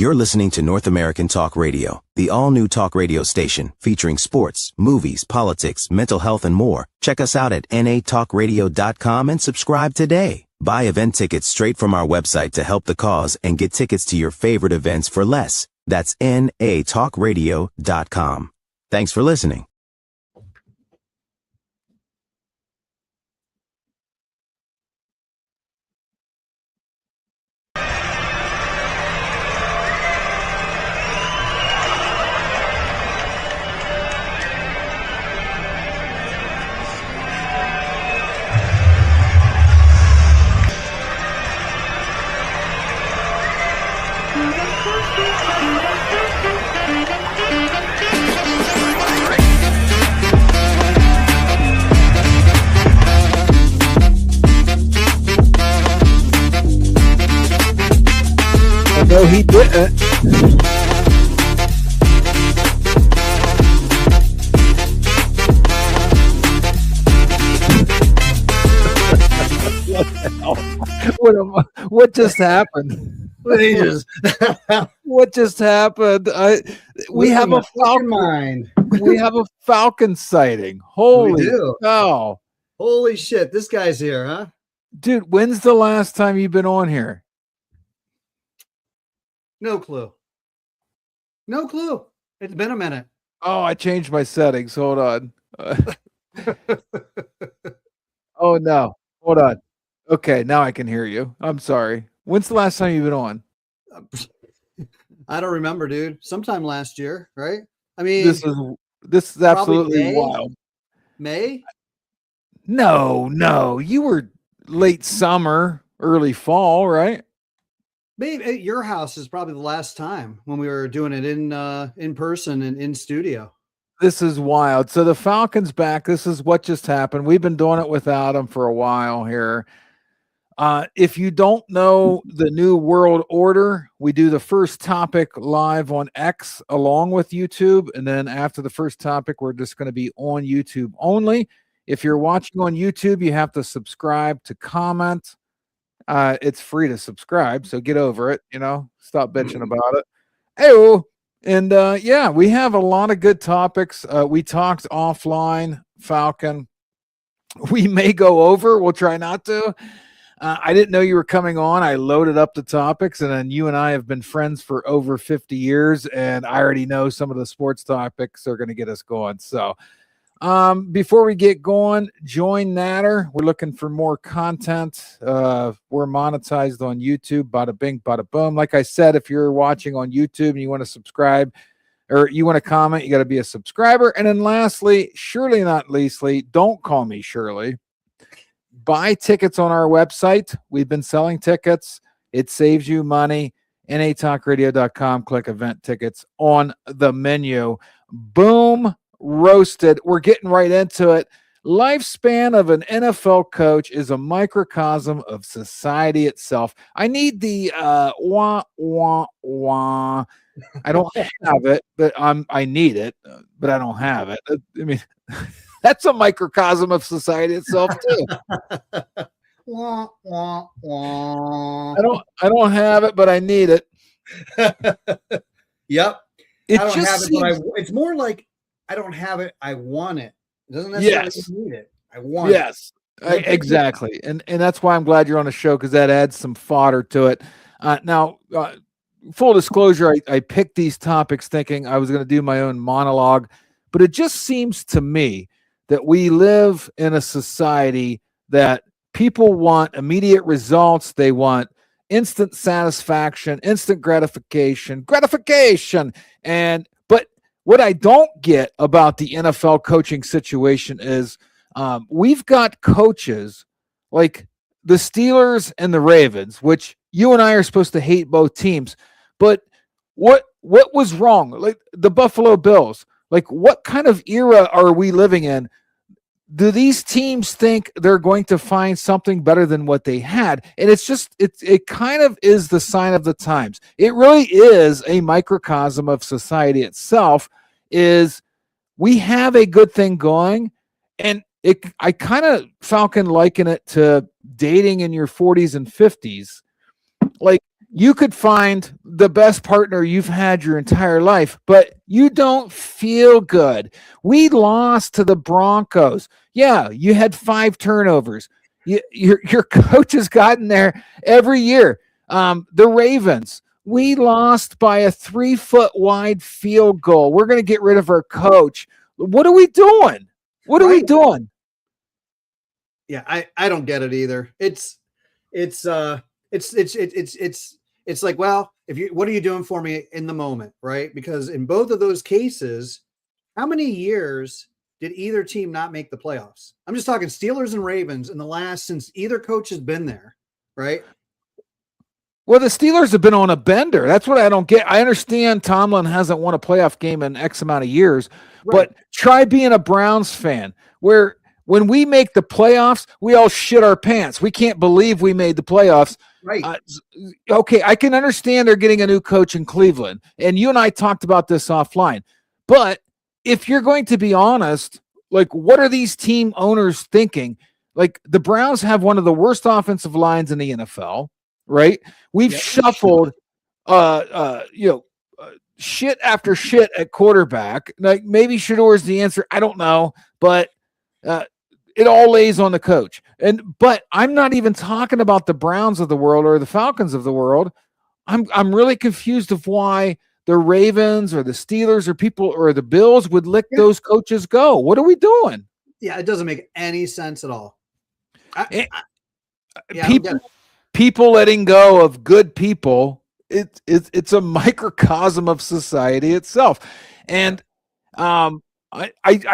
You're listening to North American Talk Radio, the all-new talk radio station featuring sports, movies, politics, mental health, and more. Check us out at natalkradio.com and subscribe today. Buy event tickets straight from our website to help the cause and get tickets to your favorite events for less. That's natalkradio.com. Thanks for listening. No, he didn't. What just happened? What just happened? We have a Falcon. We have a Falcon sighting. Holy cow! Holy shit! This guy's here, huh? Dude, when's the last time you've been on here? No clue. No clue. It's been a minute. Oh, I changed my settings. Hold on. Oh, no. Hold on. Okay, now I can hear you. I'm sorry. When's the last time you've been on? I don't remember, dude. Sometime last year, right? I mean, this is absolutely wild. May? No. You were late summer, early fall, right? Maybe at your house is probably the last time when we were doing it in person and in studio. This is wild. So the Falcons back. This is what just happened. We've been doing it without them for a while here. If you don't know the new world order, we do the first topic live on X along with YouTube. And then after the first topic, we're just going to be on YouTube only. If you're watching on YouTube, you have to subscribe to comment. It's free to subscribe, so get over it, stop bitching about it. Hey, and yeah, we have a lot of good topics. We talked offline, Falcon. We may go over, we'll try not to. I didn't know you were coming on. I loaded up the topics, and then you and I have been friends for over 50 years, and I already know some of the sports topics are going to get us going. So before we get going, join NATR. We're looking for more content. We're monetized on YouTube. Bada bing, bada boom. Like I said, if you're watching on YouTube and you want to subscribe or you want to comment, you got to be a subscriber. And then lastly, surely not leastly, don't call me Shirley. Buy tickets on our website. We've been selling tickets. It saves you money. natalkradio.com. Click event tickets on the menu. Boom. Roasted. We're getting right into it. Lifespan of an NFL coach is a microcosm of society itself. I need the wah wah wah. I don't have it, but I need it, but I don't have it. I mean, that's a microcosm of society itself too. Wah, wah, wah. I don't have it, but I need it. Yep. It I don't just have seems... it, but it's more like I don't have it. I want it. It doesn't necessarily need it. I want it. Exactly. And that's why I'm glad you're on the show, because that adds some fodder to it. Now, full disclosure, I picked these topics thinking I was going to do my own monologue, but it just seems to me that we live in a society that people want immediate results. They want instant satisfaction, instant gratification. But what I don't get about the NFL coaching situation is we've got coaches like the Steelers and the Ravens, which you and I are supposed to hate both teams. But what was wrong? Like the Buffalo Bills, like what kind of era are we living in? Do these teams think they're going to find something better than what they had? And it's just, it kind of is the sign of the times. It really is a microcosm of society itself. Is we have a good thing going, and I kind of, Falcon, liken it to dating in your 40s and 50s. Like you could find the best partner you've had your entire life, but you don't feel good. We lost to the Broncos. Yeah, you had 5 turnovers. Your coach has gotten there every year. The Ravens, we lost by a 3-foot wide field goal. We're going to get rid of our coach. What are we doing? What are we doing? Yeah, I don't get it either. It's like, well, what are you doing for me in the moment, right? Because in both of those cases, how many years did either team not make the playoffs? I'm just talking Steelers and Ravens in the last, since either coach has been there, right? Well, the Steelers have been on a bender. That's what I don't get. I understand Tomlin hasn't won a playoff game in X amount of years, but try being a Browns fan where when we make the playoffs, we all shit our pants. We can't believe we made the playoffs. Right. Okay, I can understand they're getting a new coach in Cleveland, and you and I talked about this offline. But if you're going to be honest, like, what are these team owners thinking? Like, the Browns have one of the worst offensive lines in the NFL. Right? We've shuffled, shit after shit at quarterback. Like, maybe Shador is the answer. I don't know, but it all lays on the coach. But I'm not even talking about the Browns of the world or the Falcons of the world. I'm really confused of why the Ravens or the Steelers or people or the Bills would let those coaches go. What are we doing? Yeah, it doesn't make any sense at all. People letting go of good people, it's a microcosm of society itself. And I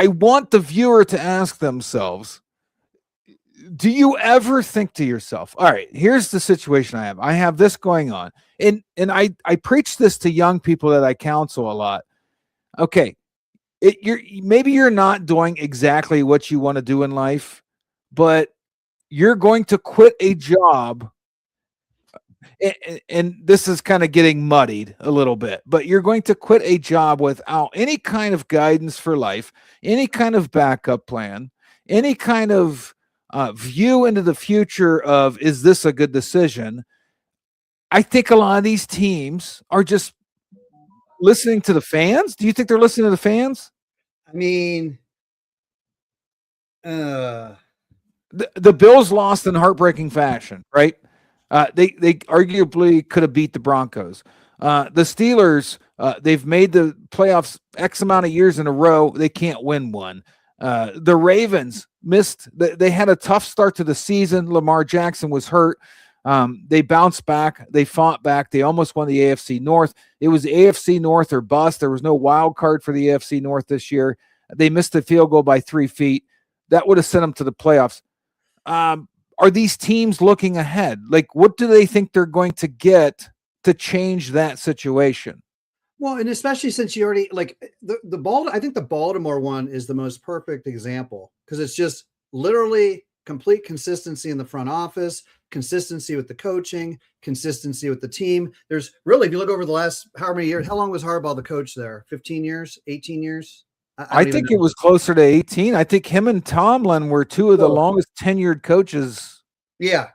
want the viewer to ask themselves, do you ever think to yourself, all right, here's the situation I have. I have this going on. And I preach this to young people that I counsel a lot. Okay, maybe you're not doing exactly what you want to do in life, but you're going to quit a job. And this is kind of getting muddied a little bit, but you're going to quit a job without any kind of guidance for life, any kind of backup plan, any kind of view into the future of, is this a good decision? I think a lot of these teams are just listening to the fans. Do you think they're listening to the fans? I mean, the Bills lost in heartbreaking fashion, right? They arguably could have beat the Broncos. The Steelers, they've made the playoffs X amount of years in a row. They can't win one. The Ravens missed. They had a tough start to the season. Lamar Jackson was hurt. They bounced back. They fought back. They almost won the AFC North. It was AFC North or bust. There was no wild card for the AFC North this year. They missed the field goal by 3 feet. That would have sent them to the playoffs. Are these teams looking ahead? Like, what do they think they're going to get to change that situation? Well, and especially since you already, like, I think the Baltimore one is the most perfect example, because it's just literally complete consistency in the front office, consistency with the coaching, consistency with the team. There's really, if you look over the last how many years, how long was Harbaugh the coach there? 15 years, 18 years? I think it was closer to 18. I think him and Tomlin were two of the longest tenured coaches. Yeah.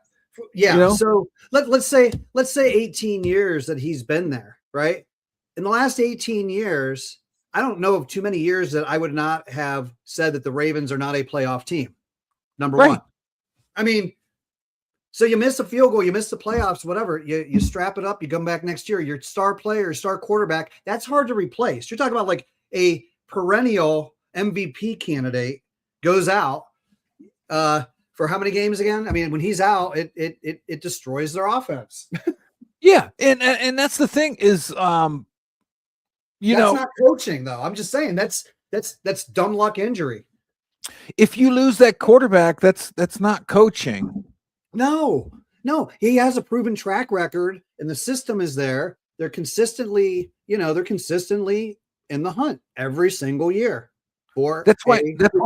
Yeah. You know? So let's say 18 years that he's been there, right? In the last 18 years, I don't know of too many years that I would not have said that the Ravens are not a playoff team. Number one. I mean, so you miss a field goal, you miss the playoffs, whatever. You strap it up, you come back next year. Your star player, star quarterback, that's hard to replace. You're talking about like a perennial MVP candidate goes out for how many games again? I mean, when he's out, it destroys their offense. Yeah, and that's the thing is, that's not coaching though. I'm just saying that's dumb luck injury. If you lose that quarterback, that's not coaching. No, he has a proven track record, and the system is there. They're consistently in the hunt every single year. That's why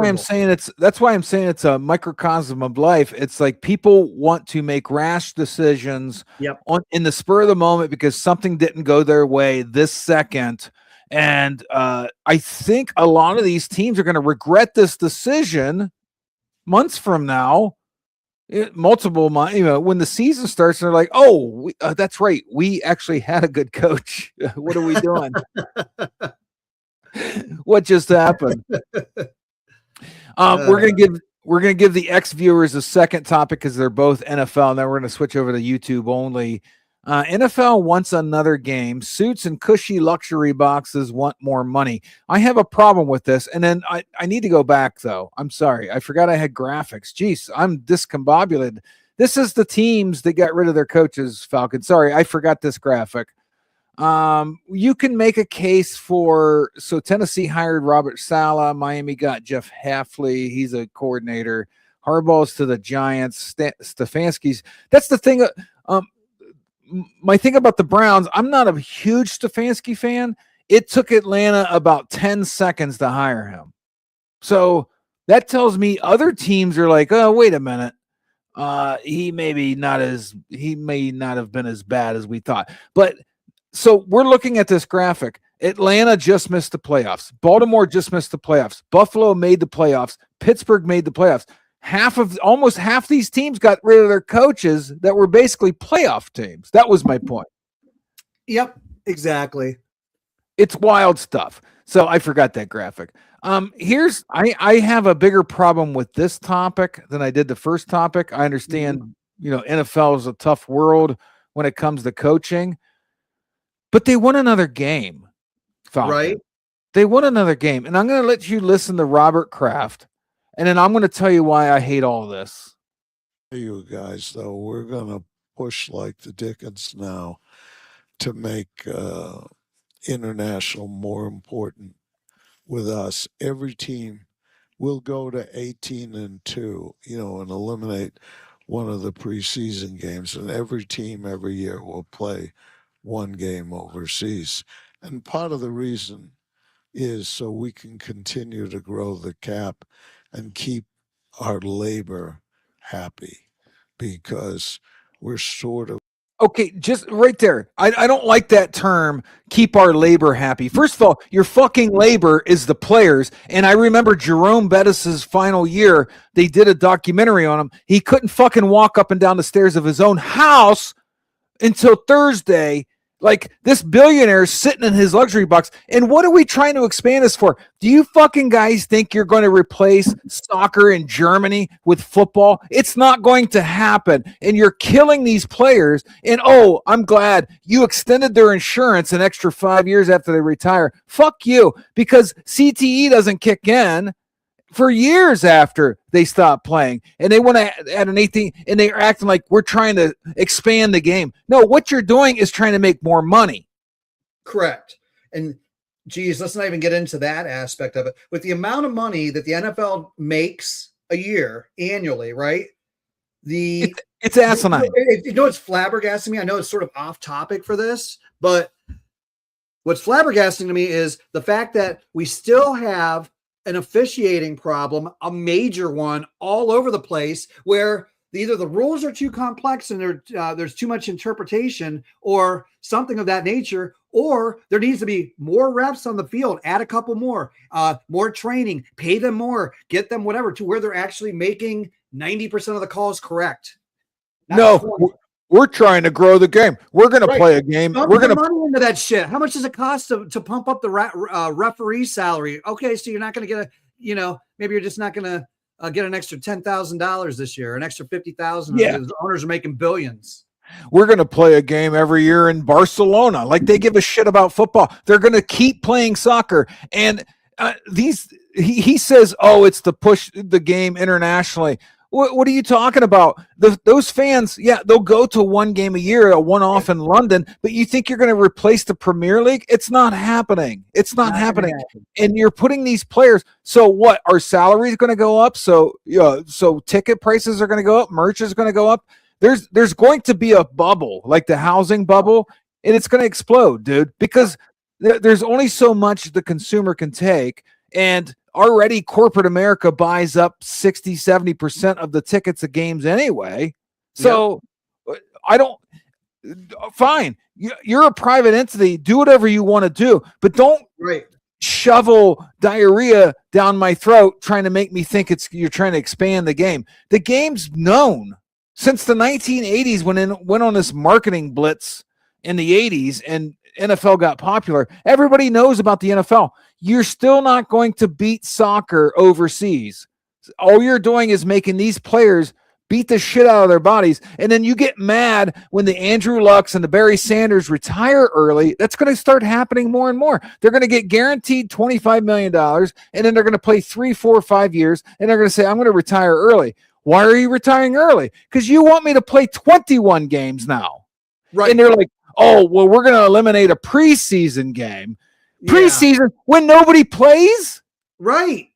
I'm saying it's a microcosm of life. It's like people want to make rash decisions in the spur of the moment because something didn't go their way this second. And I think a lot of these teams are going to regret this decision months from now multiple months. When the season starts, they're like, "Oh, that's right. We actually had a good coach. What are we doing? What just happened?" We're gonna give the X viewers a second topic because they're both NFL, and then we're gonna switch over to YouTube only. NFL wants another game. Suits and cushy luxury boxes want more money. I have a problem with this, and then I need to go back though. I'm sorry, I forgot I had graphics. Jeez, I'm discombobulated. This is the teams that got rid of their coaches, Falcon. Sorry, I forgot this graphic. You can make a case for, so Tennessee hired Robert Saleh, Miami got Jeff Hafley, he's a coordinator. Harbaugh's to the Giants, Stefanski's. That's the thing. My thing about the Browns, I'm not a huge Stefanski fan. It took Atlanta about 10 seconds to hire him. So that tells me other teams are like, oh, wait a minute. He may not have been as bad as we thought. But so we're looking at this graphic. Atlanta just missed the playoffs. Baltimore just missed the playoffs. Buffalo made the playoffs. Pittsburgh made the playoffs. Almost half these teams got rid of their coaches that were basically playoff teams. That was my point. Yep, exactly. It's wild stuff. So I forgot that graphic. I have a bigger problem with this topic than I did the first topic. I understand, NFL is a tough world when it comes to coaching. But they won another game, Falcon. Right? They won another game. And I'm going to let you listen to Robert Kraft, and then I'm going to tell you why I hate all this. You guys, though, we're going to push like the Dickens now to make international more important with us. Every team will go to 18-2, and eliminate one of the preseason games. And every team every year will play one game overseas. And part of the reason is so we can continue to grow the cap and keep our labor happy, because we're sort of okay, just right there. I don't like that term, keep our labor happy. First of all, your fucking labor is the players. And I remember Jerome Bettis's final year, they did a documentary on him. He couldn't fucking walk up and down the stairs of his own house until Thursday. Like, this billionaire is sitting in his luxury box. And what are we trying to expand this for? Do you fucking guys think you're going to replace soccer in Germany with football? It's not going to happen. And you're killing these players. And, oh, I'm glad you extended their insurance an extra 5 years after they retire. Fuck you, because CTE doesn't kick in for years after they stop playing, and they want to add an 18, and they're acting like we're trying to expand the game. No, what you're doing is trying to make more money. Correct. And geez, let's not even get into that aspect of it. With the amount of money that the NFL makes a year annually, right? It's asinine. It's flabbergasting me. I know it's sort of off topic for this, but what's flabbergasting to me is the fact that we still have an officiating problem, a major one all over the place, where either the rules are too complex and there's too much interpretation or something of that nature, or there needs to be more reps on the field, add a couple more training, pay them more, get them whatever, to where they're actually making 90% of the calls correct. We're trying to grow the game. We're going to play a game. We're going to put money into that shit. How much does it cost to pump up the referee salary? Okay, so you're not going to get maybe you're just not going to get an extra $10,000 this year, an extra $50,000. Yeah, the owners are making billions. We're going to play a game every year in Barcelona. Like, they give a shit about football. They're going to keep playing soccer. And he says, oh, it's to push the game internationally. What are you talking about? Those fans, yeah, they'll go to one game a year, a one-off in London, but you think you're going to replace the Premier League? It's not happening. It's not happening. And you're putting these players. So what? Are salaries going to go up? So ticket prices are going to go up. Merch is going to go up. There's going to be a bubble, like the housing bubble, and it's going to explode, dude, because there's only so much the consumer can take. And already corporate America buys up 60-70% of the tickets of games anyway. So fine. You're a private entity. Do whatever you want to do, but don't shovel diarrhea down my throat trying to make me think you're trying to expand the game. The game's known since the 1980s when it went on this marketing blitz in the 80s and NFL got popular. Everybody knows about the NFL. You're still not going to beat soccer overseas. All you're doing is making these players beat the shit out of their bodies. And then you get mad when the Andrew Lucks and the Barry Sanders retire early. That's going to start happening more and more. They're going to get guaranteed $25 million, and then they're going to play 3, 4, 5 years, and they're going to say, I'm going to retire early. Why are you retiring early? Because you want me to play 21 games now. Right. And they're like, oh, well, we're going to eliminate a preseason game. Preseason when nobody plays? Right.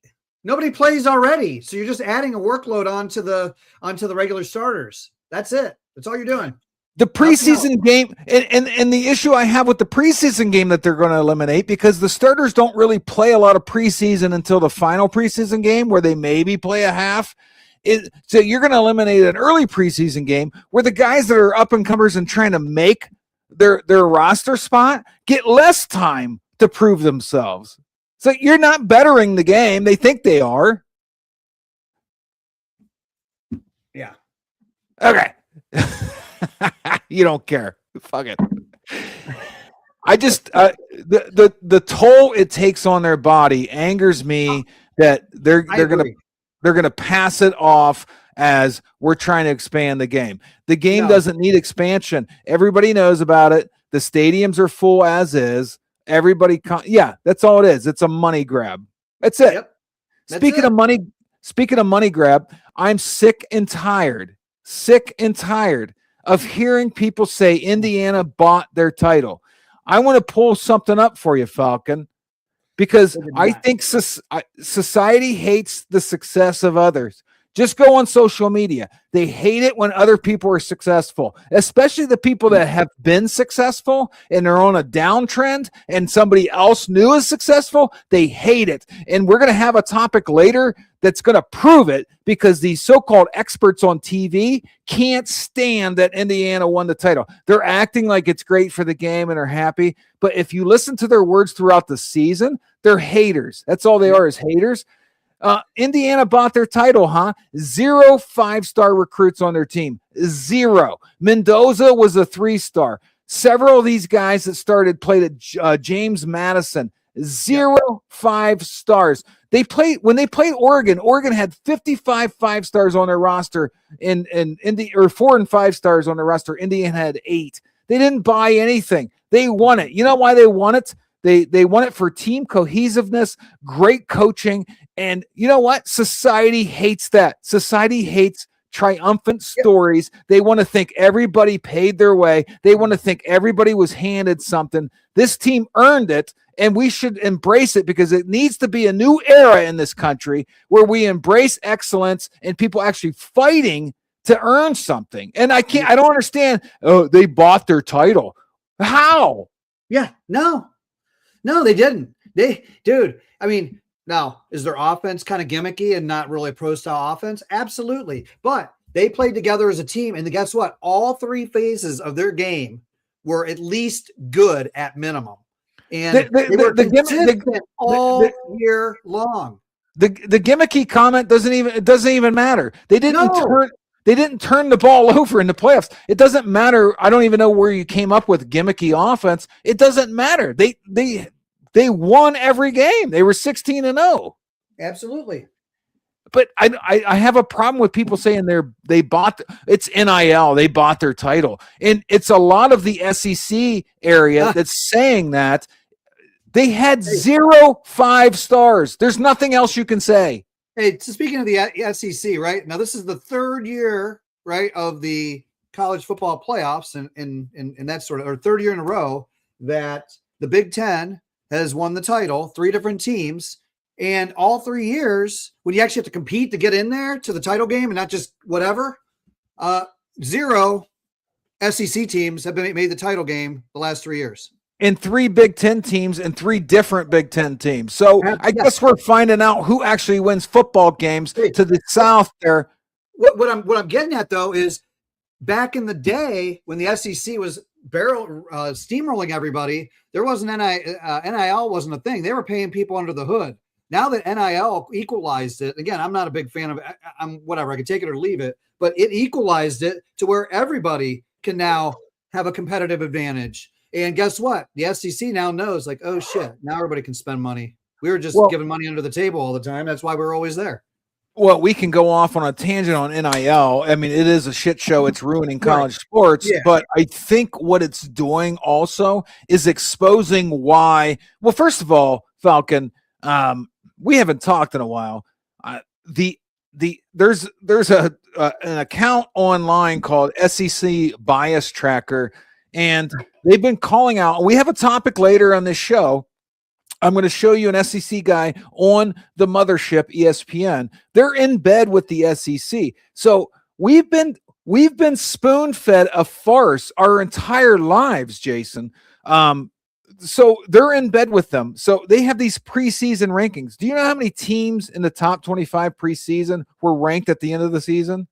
Nobody plays already. So you're just adding a workload onto the regular starters. That's it. That's all you're doing. The preseason game, and the issue I have with the preseason game that they're going to eliminate, because the starters don't really play a lot of preseason until the final preseason game where they maybe play a half. So you're going to eliminate an early preseason game where the guys that are up-and-comers and trying to make their roster spot get less time to prove themselves. So you're not bettering the game. They think they are. Yeah. Okay. You don't care. Fuck it. I just the toll it takes on their body angers me that they're gonna pass it off as we're trying to expand the game. The game doesn't need expansion. Everybody knows about it. The stadiums are full as is. Everybody, that's all it is. It's a money grab. That's it. Yep. Speaking of money grab, I'm sick and tired of hearing people say Indiana bought their title. I want to pull something up for you, Falcon, because I think society hates the success of others. Just go on social media. They hate it when other people are successful, especially the people that have been successful and they're on a downtrend and somebody else new is successful. They hate it. And we're going to have a topic later that's going to prove it, because these so-called experts on TV can't stand that Indiana won the title. They're acting like it's great for the game and are happy. But if you listen to their words throughout the season, they're haters. That's all they are, is haters. Indiana bought their title, huh? 0 5-star recruits on their team. 0. Mendoza was a 3-star. Several of these guys that started played at James Madison. 0 5 stars. When they played Oregon. Oregon had 55 5-stars on their roster, or 4 and 5 stars on their roster. Indiana had 8. They didn't buy anything. They won it. You know why they won it? They won it for team cohesiveness, great coaching, and you know what? Society hates that. Society hates triumphant stories. They want to think everybody paid their way. They want to think everybody was handed something. This team earned it, and we should embrace it, because it needs to be a new era in this country where we embrace excellence and people actually fighting to earn something. And I don't understand. Oh, they bought their title. How? Yeah, no, they didn't. I mean, now, is their offense kind of gimmicky and not really a pro-style offense? Absolutely. But they played together as a team, and guess what? All 3 phases of their game were at least good at minimum. And they were consistent all year long. The gimmicky comment doesn't even matter. They didn't turn the ball over in the playoffs. It doesn't matter. I don't even know where you came up with gimmicky offense. It doesn't matter. They won every game. They were 16-0. Absolutely. But I have a problem with people saying it's NIL. They bought their title. And it's a lot of the SEC area that's saying that. They had 0 5 stars. There's nothing else you can say. Hey, so speaking of the SEC, right? Now, this is the 3rd year, right, of the college football playoffs and that sort of, or 3rd year in a row that the Big Ten has won the title, 3 different teams. And all 3 years, when you actually have to compete to get in there to the title game and not just whatever, 0 SEC teams have made the title game the last 3 years. And 3 Big Ten teams and 3 different Big Ten teams. So I guess we're finding out who actually wins football games to the south there. What I'm getting at, though, is back in the day when the SEC was steamrolling everybody. There wasn't NIL wasn't a thing. They were paying people under the hood. Now that NIL equalized it, again, I'm not a big fan of it. I'm whatever. I can take it or leave it, but it equalized it to where everybody can now have a competitive advantage. And guess what? The SEC now knows, like, oh shit, now everybody can spend money. We were just giving money under the table all the time. That's why we're always there. Well, we can go off on a tangent on NIL. I mean, it is a shit show. It's ruining college sports. Yeah. But I think what it's doing also is exposing why. Well, first of all, Falcon, we haven't talked in a while. There's an account online called SEC Bias Tracker, and they've been calling out. We have a topic later on this show. I'm going to show you an SEC guy on the mothership, ESPN. They're in bed with the SEC. So we've been spoon-fed a farce our entire lives, Jason. So they're in bed with them. So they have these preseason rankings. Do you know how many teams in the top 25 preseason were ranked at the end of the season?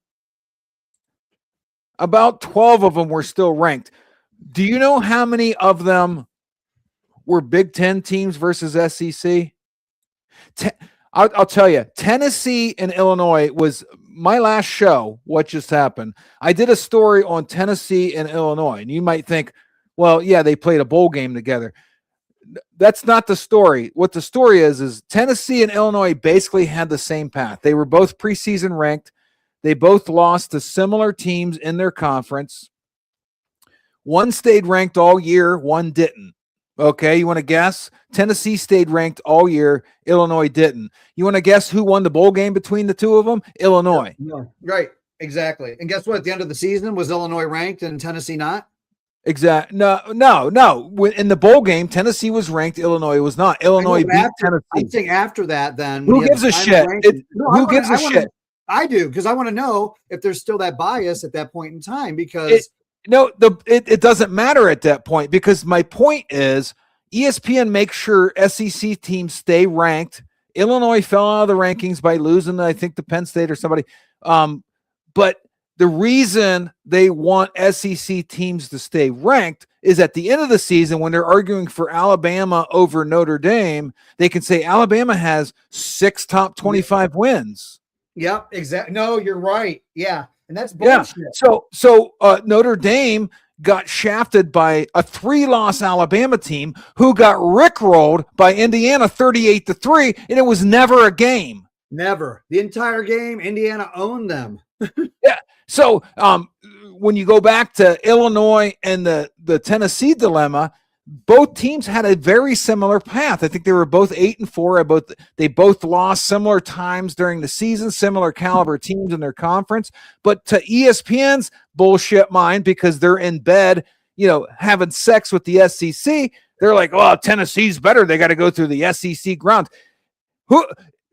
About 12 of them were still ranked. Do you know how many of them were Big Ten teams versus SEC? I'll tell you, Tennessee and Illinois was my last show. What just happened? I did a story on Tennessee and Illinois, and you might think, well, yeah, they played a bowl game together. That's not the story. What the story is Tennessee and Illinois basically had the same path. They were both preseason ranked. They both lost to similar teams in their conference. One stayed ranked all year, one didn't. Okay, you want to guess? Tennessee stayed ranked all year. Illinois didn't. You want to guess who won the bowl game between the two of them? Illinois. No. Right, exactly. And guess what? At the end of the season, was Illinois ranked and Tennessee not? Exactly. No. In the bowl game, Tennessee was ranked. Illinois was not. Illinois beat Tennessee. I'm saying after that, then who gives a shit? Who gives a shit? I do, because I want to know if there's still that bias at that point in time. Because it doesn't matter at that point, because my point is ESPN makes sure SEC teams stay ranked. Illinois fell out of the rankings by losing, I think, to Penn State or somebody. But the reason they want SEC teams to stay ranked is at the end of the season, when they're arguing for Alabama over Notre Dame, they can say Alabama has 6 top 25 wins. Yep, exactly. No, you're right. Yeah. And that's bullshit. Yeah. So Notre Dame got shafted by a 3-loss Alabama team who got rickrolled by Indiana 38-3, and it was never a game. Never. The entire game, Indiana owned them. Yeah. So when you go back to Illinois and the Tennessee dilemma, both teams had a very similar path. I think they were both 8-4. They both lost similar times during the season, similar caliber teams in their conference. But to ESPN's bullshit mind, because they're in bed, having sex with the SEC, they're like, oh, Tennessee's better. They got to go through the SEC grind.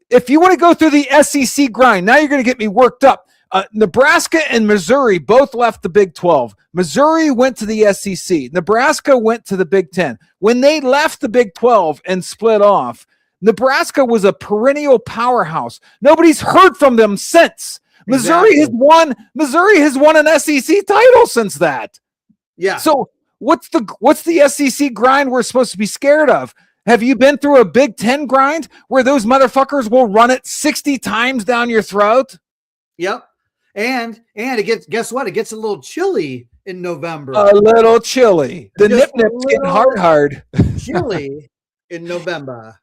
If you want to go through the SEC grind, now you're going to get me worked up. Nebraska and Missouri both left the Big 12. Missouri went to the SEC. Nebraska went to the Big 10. When they left the Big 12 and split off, Nebraska was a perennial powerhouse. Nobody's heard from them since. Missouri has won an SEC title since that. Yeah. So what's the SEC grind we're supposed to be scared of? Have you been through a Big 10 grind where those motherfuckers will run it 60 times down your throat? Yep. And guess what? It gets a little chilly in November. A little chilly. The nip-nip's getting hard. Chilly in November.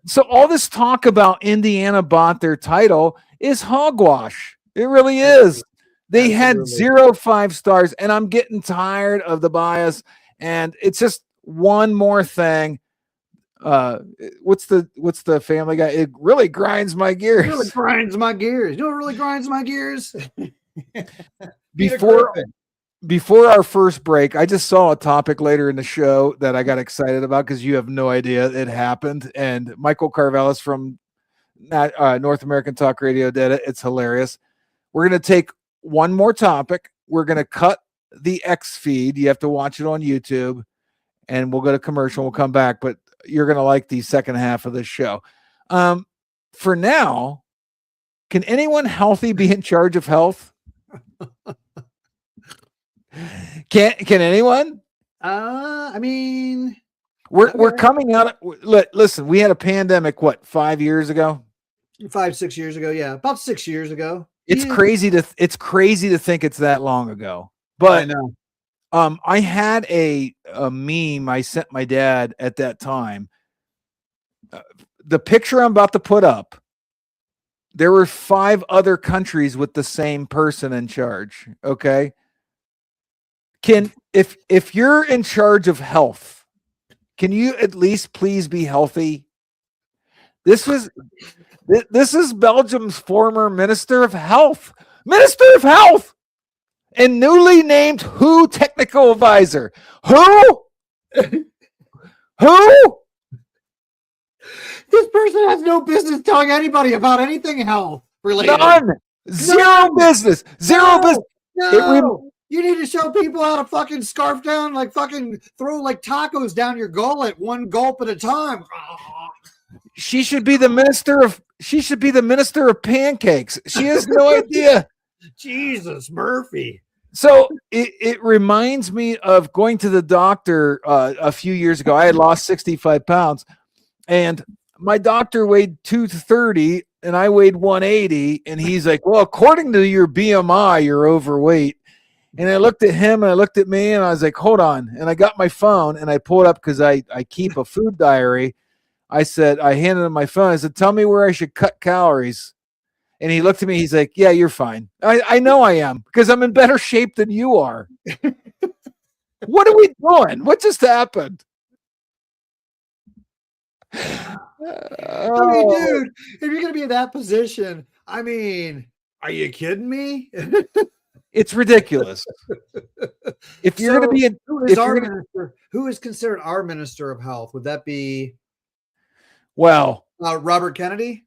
So all this talk about Indiana bought their title is hogwash. It really is. They had 0 5-stars, and I'm getting tired of the bias. And it's just one more thing. What's the Family Guy? It really grinds my gears. It really grinds my gears. You know what really grinds my gears? Before our first break, I just saw a topic later in the show that I got excited about because you have no idea it happened. And Michael Carvelis from North American Talk Radio did it. It's hilarious. We're going to take one more topic. We're going to cut the X feed. You have to watch it on YouTube, and we'll go to commercial. We'll come back, but you're going to like the second half of this show. For now, can anyone healthy be in charge of health? Can anyone? I mean, we're coming out. Listen, we had a pandemic. What, 5 years ago? 5-6 years ago, yeah, about 6 years ago. It's crazy to think it's that long ago. But I know. I had a meme I sent my dad at that time. The picture I'm about to put up, there were 5 other countries with the same person in charge. Okay. If you're in charge of health, can you at least please be healthy? This is Belgium's former Minister of Health. Minister of Health! And newly named WHO technical advisor. Who? Who? This person has no business telling anybody about anything health related. None. Zero business. Zero business. No. You need to show people how to fucking scarf down, like fucking throw like tacos down your gullet, one gulp at a time. She should be the minister of pancakes. She has no idea. Jesus, Murphy. So it reminds me of going to the doctor a few years ago. I had lost 65 pounds, and my doctor weighed 230 and I weighed 180. And he's like, well, according to your BMI, you're overweight. And I looked at him and I looked at me and I was like, hold on. And I got my phone and I pulled up because I keep a food diary. I handed him my phone. I said, tell me where I should cut calories. And he looked at me. He's like, yeah, you're fine. I know I am because I'm in better shape than you are. What are we doing? What just happened? I mean, dude, if you're going to be in that position, I mean, are you kidding me? It's ridiculous. If you're going to be who is considered our minister of health? Would that be Robert Kennedy?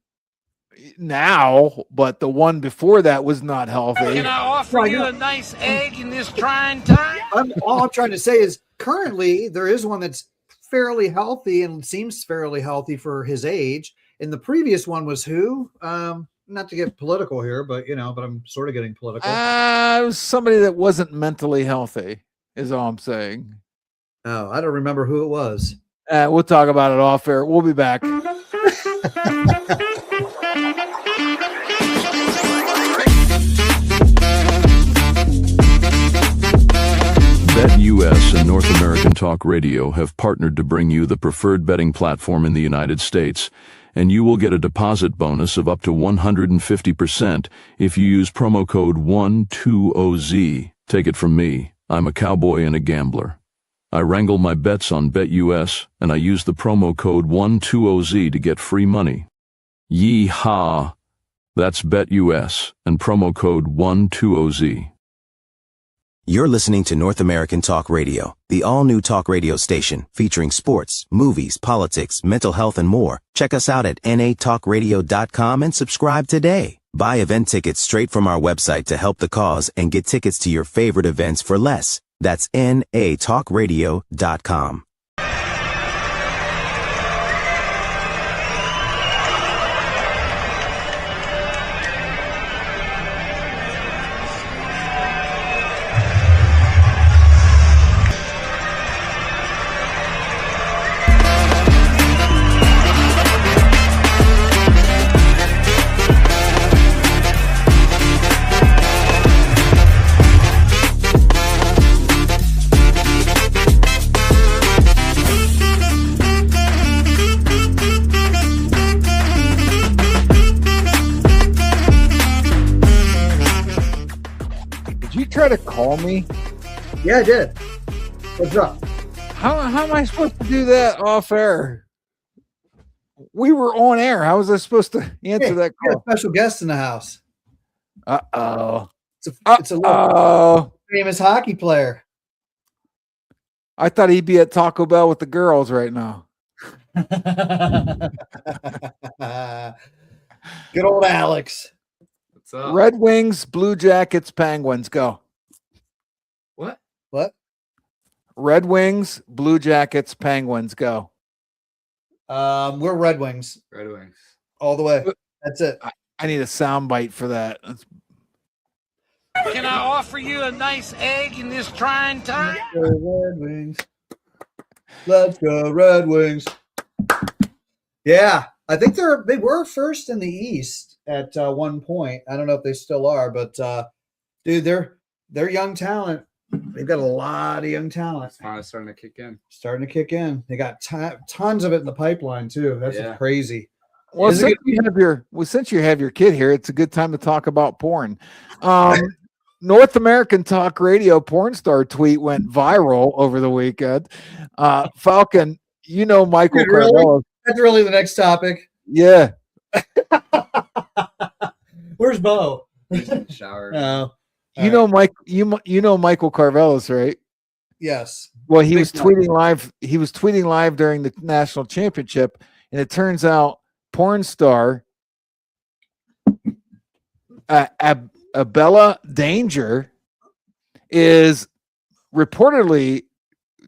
Now, but the one before that was not healthy. Can I offer you a nice egg in this trying time? All I'm trying to say is currently there is one that's fairly healthy and seems fairly healthy for his age. And the previous one was who? Not to get political here, but but I'm sort of getting political. It was somebody that wasn't mentally healthy, is all I'm saying. Oh, I don't remember who it was. We'll talk about it off air. We'll be back. BetUS and North American Talk Radio have partnered to bring you the preferred betting platform in the United States, and you will get a deposit bonus of up to 150% if you use promo code 120Z. Take it from me, I'm a cowboy and a gambler. I wrangle my bets on BetUS, and I use the promo code 120Z to get free money. Yee-haw! That's BetUS and promo code 120Z. You're listening to North American Talk Radio, the all-new talk radio station featuring sports, movies, politics, mental health, and more. Check us out at natalkradio.com and subscribe today. Buy event tickets straight from our website to help the cause and get tickets to your favorite events for less. That's natalkradio.com. Try to call me? Yeah, I did. What's up? How am I supposed to do that off air? We were on air. How was I supposed to answer that call? We got a special guest in the house. Uh-oh. It's a famous hockey player. I thought he'd be at Taco Bell with the girls right now. Good old Alex. What's up? Red Wings, Blue Jackets, Penguins, go. What? Red Wings, Blue Jackets, Penguins, go. We're Red Wings. Red Wings. All the way. That's it. I need a sound bite for that. Can I offer you a nice egg in this trying time? Red Wings. Let's go Red Wings. Yeah, I think they were first in the East at one point. I don't know if they still are, but dude, they're young talent. They've got a lot of young talent. It's finally starting to kick in. They got tons of it in the pipeline too. That's crazy. Well, since you have your kid here, it's a good time to talk about porn. North American Talk Radio porn star tweet went viral over the weekend. Falcon, you know Michael Carvello. That's really the next topic. Yeah. Where's Bo? Shower. No. You know Mike. You know Michael Carvelis, right? Yes. Well, he was tweeting live. He was tweeting live during the national championship, and it turns out porn star Abella Danger is reportedly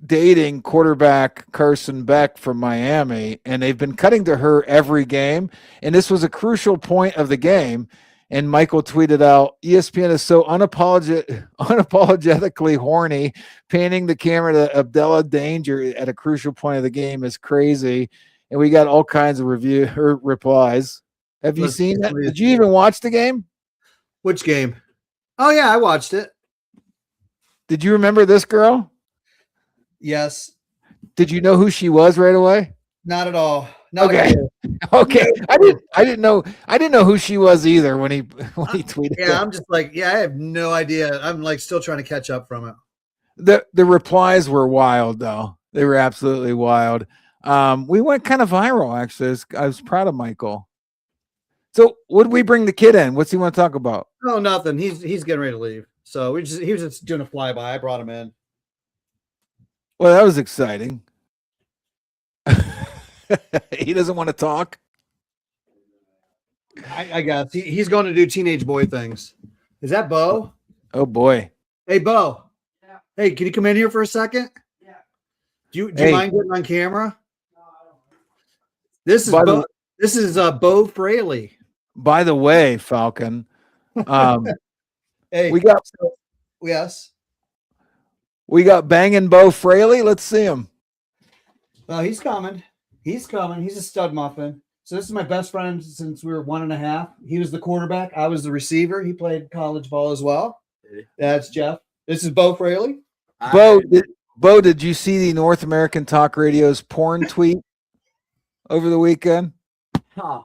dating quarterback Carson Beck from Miami, and they've been cutting to her every game. And this was a crucial point of the game. And Michael tweeted out, ESPN is so unapologetically horny, panning the camera to Abdullah Danger at a crucial point of the game is crazy. And we got all kinds of replies. Have you seen that? Did you even watch the game? Which game? Oh, yeah, I watched it. Did you remember this girl? Yes. Did you know who she was right away? Not at all. Okay. I didn't know who she was either when he tweeted. Yeah, I'm just like, I have no idea. I'm like still trying to catch up from it. The replies were wild though. They were absolutely wild. We went kind of viral actually. I was proud of Michael. So what did we bring the kid in? What's he want to talk about? Oh, nothing. He's getting ready to leave. So he was just doing a flyby. I brought him in. Well, that was exciting. He doesn't want to talk. I guess he's going to do teenage boy things. Is that Bo? Oh boy. Hey, Bo. Yeah. Hey, can you come in here for a second? Yeah. Do you mind getting on camera? No, I don't. This is Bo. This is Bo Fraley. By the way, Falcon. Hey, we got Bangin' Bo Fraley. Let's see him. He's coming. He's a stud muffin. So this is my best friend since we were 1.5. He was the quarterback. I was the receiver. He played college ball as well. That's Jeff. This is Bo Fraley. Bo, did you see the North American Talk Radio's porn tweet over the weekend? Huh.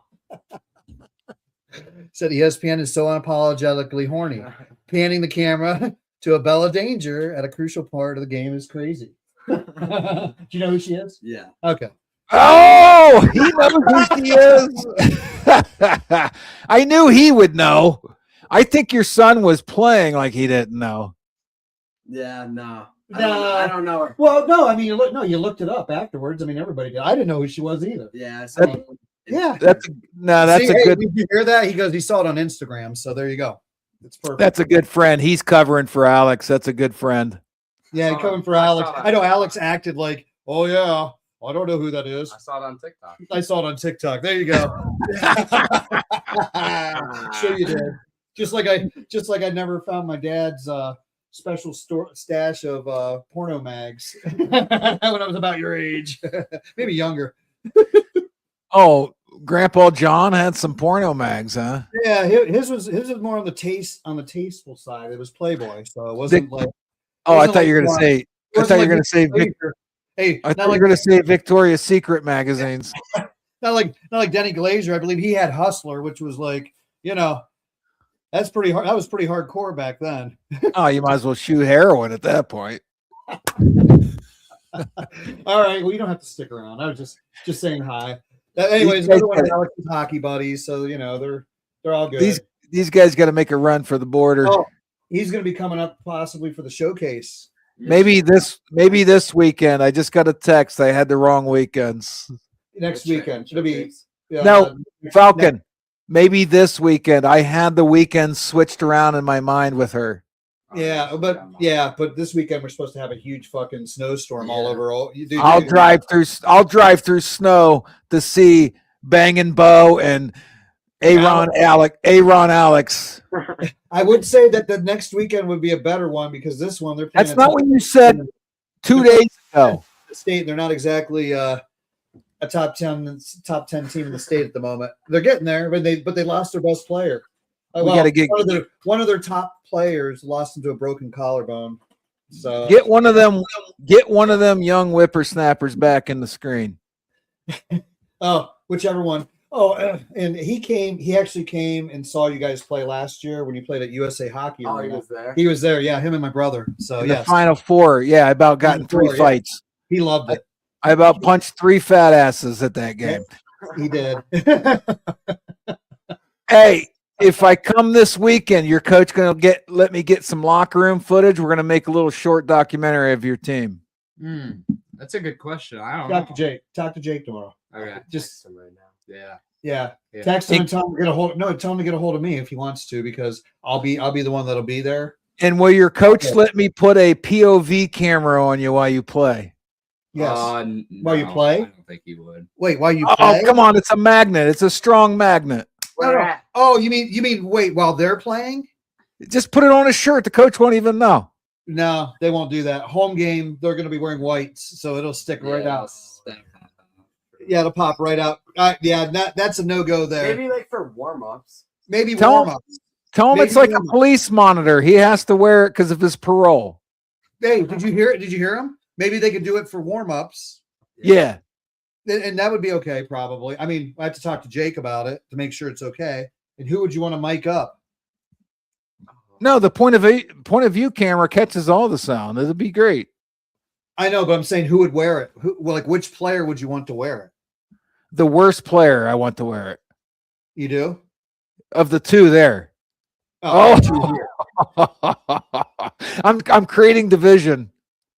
Said ESPN is so unapologetically horny. Panning the camera to Abella Danger at a crucial part of the game is crazy. Do you know who she is? Yeah. Okay. Oh, he knows who she is. I knew he would know. I think your son was playing like he didn't know. Yeah, no. No. I don't know her. Well, no, I mean, you looked it up afterwards. I mean, everybody did. I didn't know who she was either. Yeah. That's a good. Did you hear that? He saw it on Instagram. So there you go. It's perfect. That's a good friend. He's covering for Alex. That's a good friend. Yeah, he's coming for Alex. I know Alex acted like, oh yeah, I don't know who that is. I saw it on TikTok. There you go. Sure you did. Just like I never found my dad's special stash of porno mags when I was about your age, maybe younger. Oh, Grandpa John had some porno mags, huh? Yeah, his was more on the tasteful side. It was Playboy, so it wasn't like. Oh, I thought you were going to say. I thought you were going to say. Hey, I thought you were going to say Victoria's Secret magazines. Not like Denny Glazer. I believe he had Hustler, which was like, that's pretty hard. That was pretty hardcore back then. Oh, you might as well shoot heroin at that point. All right. Well, you don't have to stick around. I was just saying hi. Anyways, another one of Alex's hockey buddies, so they're all good. These guys got to make a run for the border. Oh, he's going to be coming up possibly for the showcase. Maybe this weekend. I just got a text. I had the wrong weekends. Next weekend. Should it be? No, Falcon. Maybe this weekend. I had the weekend switched around in my mind with her. Yeah, but this weekend we're supposed to have a huge fucking snowstorm all over. I'll drive through snow to see Bangin' Bo and Aaron Alex. I would say that the next weekend would be a better one because this one they're playing. That's not what you said 2 days ago. The state, they're not exactly a top 10 team in the state at the moment. They're getting there, but they lost their best player. We got to get one of their top players lost into a broken collarbone. So get one of them young whippersnappers back in the screen. Oh, whichever one. Oh, and he actually came and saw you guys play last year when you played at USA Hockey. Oh, he was there. He was there, yeah, him and my brother. So The Final Four, yeah, I about got in 3 fights. Yeah. He loved it. I about punched 3 fat asses at that game. Yeah, he did. Hey, if I come this weekend, your coach gonna let me get some locker room footage. We're gonna make a little short documentary of your team. That's a good question. I don't know. Talk to Jake tomorrow. Okay. Just text him right now. Yeah. Yeah. Text him and tell him to get a hold. No, tell him to get a hold of me if he wants to, because I'll be the one that'll be there. And will your coach let me put a POV camera on you while you play? Yes. No, while you play? I don't think he would. Wait, while you play? Oh, come on! It's a magnet. It's a strong magnet. No. Oh, you mean wait while they're playing? Just put it on a shirt. The coach won't even know. No, they won't do that. Home game, they're going to be wearing whites, so it'll stick right out. Yeah, it'll pop right out. That's a no-go there. Maybe like for warm-ups. Maybe warm-ups. Tell him it's like a police monitor. He has to wear it because of his parole. Hey, did you hear it? Did you hear him? Maybe they could do it for warm-ups. Yeah. And that would be okay, probably. I mean, I have to talk to Jake about it to make sure it's okay. And who would you want to mic up? No, the point of view camera catches all the sound. It'd be great. I know, but I'm saying who would wear it? Which player would you want to wear it? The worst player I want to wear it. You do? Of the 2 there. Oh. I'm creating division.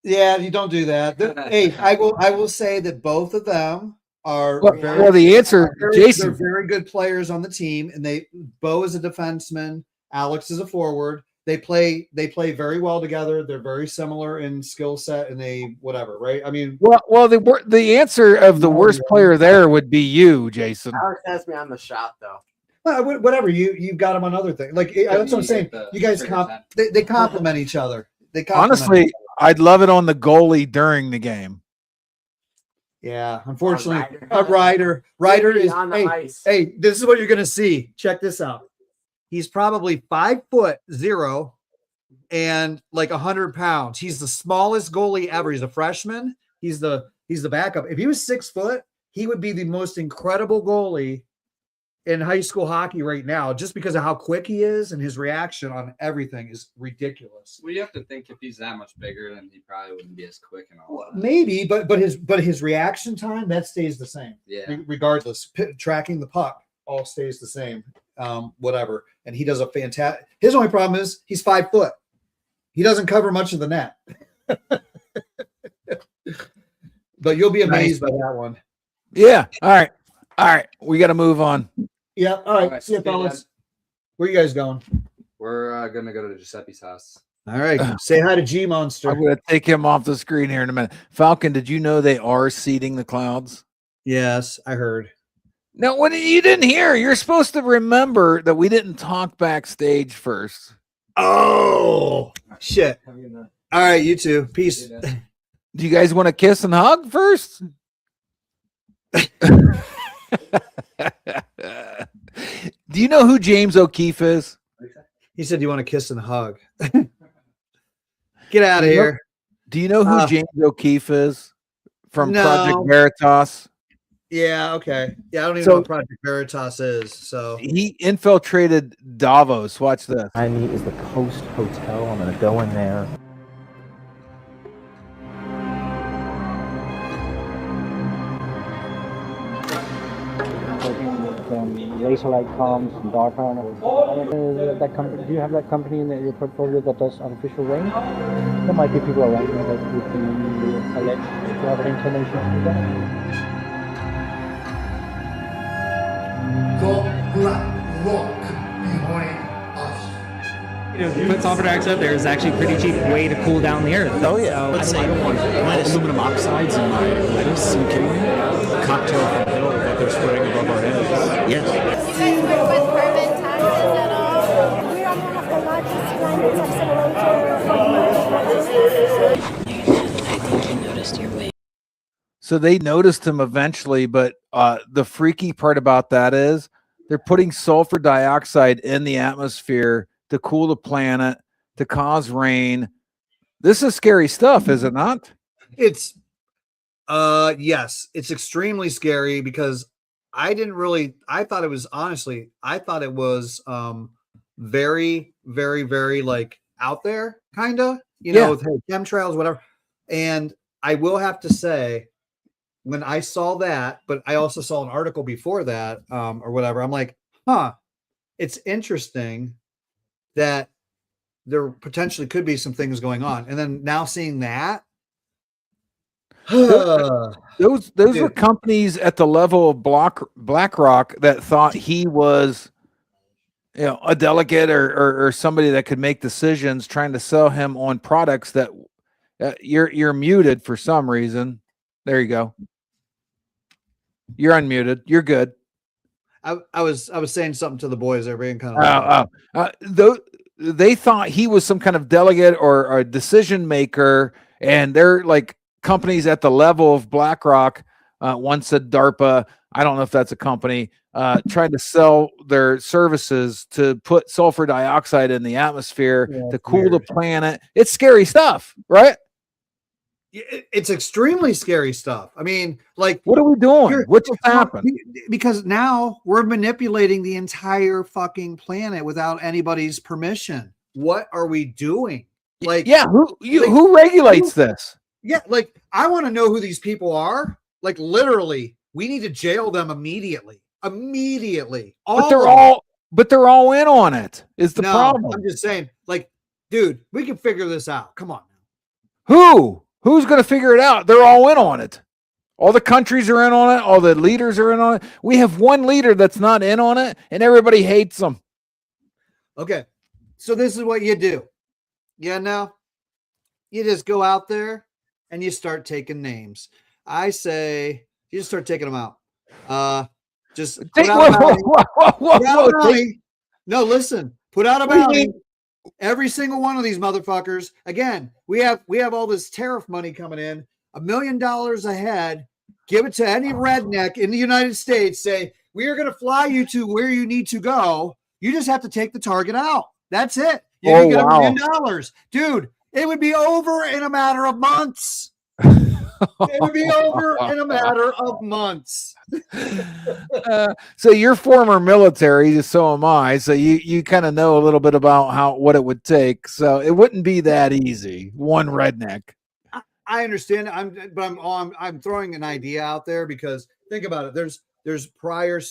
Yeah, you don't do that. Hey, I will say that both of them are the answer, Jason. They're very good players on the team, and Bo is a defenseman, Alex is a forward. They play very well together. They're very similar in skill set, and they whatever, right? I mean, the answer of the worst player there would be you, Jason. Alex has me on the shot though. Whatever, you've got them on other things. Like that's what I'm saying. You guys they complement each other. Honestly, I'd love it on the goalie during the game. Yeah, unfortunately, a Ryder is on the ice. Hey, this is what you're gonna see. Check this out. He's probably 5'0" and like 100 pounds. He's the smallest goalie ever. He's a freshman. He's the backup. If he was 6 foot, he would be the most incredible goalie in high school hockey right now, just because of how quick he is and his reaction on everything is ridiculous. Well, you have to think if he's that much bigger, then he probably wouldn't be as quick and all that. Maybe, but his reaction time, that stays the same. Yeah. Regardless, tracking the puck all stays the same. Whatever. And he does a fantastic. His only problem is he's 5 foot. He doesn't cover much of the net. But you'll be amazed by that one. Yeah. All right. We got to move on. Yeah. All right. See you, fellas. Where you guys going? We're gonna go to Giuseppe's house. All right. Say hi to G Monster. I'm going to take him off the screen here in a minute. Falcon, did you know they are seeding the clouds? Yes, I heard. No, what you didn't hear. You're supposed to remember that we didn't talk backstage first. Oh, shit. All right, you two. Peace. Do you guys want to kiss and hug first? Do you know who James O'Keefe is? He said you want to kiss and hug. Get out of here. Do you know who James O'Keefe is from Project Veritas? Yeah, okay. Yeah, I don't even know what Project Veritas is. So he infiltrated Davos. Watch this. I need is the Post Hotel. I'm going to go in there. Laser-like comms and dark that company. Do you have that company in your portfolio that does artificial rain? There might be people around you that would be alleged to have an inclination to do that. God black rock behind us. You know, put sulfur dioxide there is actually a pretty cheap way to cool down the earth. Oh yeah. Let's say I don't want aluminum oxides in my lettuce. Are you kidding me? A cocktail from the middle of they're spreading above our heads. Yes. You guys work with carbon taxes at all? We are one of the largest climate accelerators. So they noticed him eventually, but the freaky part about that is they're putting sulfur dioxide in the atmosphere to cool the planet, to cause rain. This is scary stuff, is it not? It's yes, it's extremely scary because I thought it was very, very, very like out there, kind of, with chemtrails, whatever. And I will have to say, when I saw that, but I also saw an article before that, or whatever, I'm like, it's interesting that there potentially could be some things going on. And then now seeing that, those were companies at the level of BlackRock that thought he was, a delegate or somebody that could make decisions, trying to sell him on products that you're muted for some reason. There you go. You're unmuted. You're good. I was saying something to the boys. They're being kind of they thought he was some kind of delegate or a decision maker, and they're like companies at the level of BlackRock. One said DARPA. I don't know if that's a company trying to sell their services to put sulfur dioxide in the atmosphere to cool the planet. It's scary stuff, right? It's extremely scary stuff. I mean, like, what are we doing? What just happened? Because now we're manipulating the entire fucking planet without anybody's permission. What are we doing? Like, who regulates this? Yeah, like, I want to know who these people are. Like, literally, we need to jail them immediately. But they're all in on it. Is the problem? I'm just saying, like, dude, we can figure this out. Come on. Who's going to figure it out? They're all in on it. All the countries are in on it. All the leaders are in on it. We have one leader that's not in on it, and everybody hates them. Okay, so this is what you do. Now you just go out there and you start taking names. I say you just start taking them out. Just put out a bounty. No, listen. Put out a bounty. Every single one of these motherfuckers. Again, we have all this tariff money coming in, $1 million a head. Give it to any redneck in the United States. Say, we are going to fly you to where you need to go. You just have to take the target out. That's it. You can get $1 million. Dude, it would be over in a matter of months. It would be over in a matter of months. So you're former military, so am I. So you kind of know a little bit about what it would take. So it wouldn't be that easy. One redneck. I understand. I'm throwing an idea out there because think about it. There's prior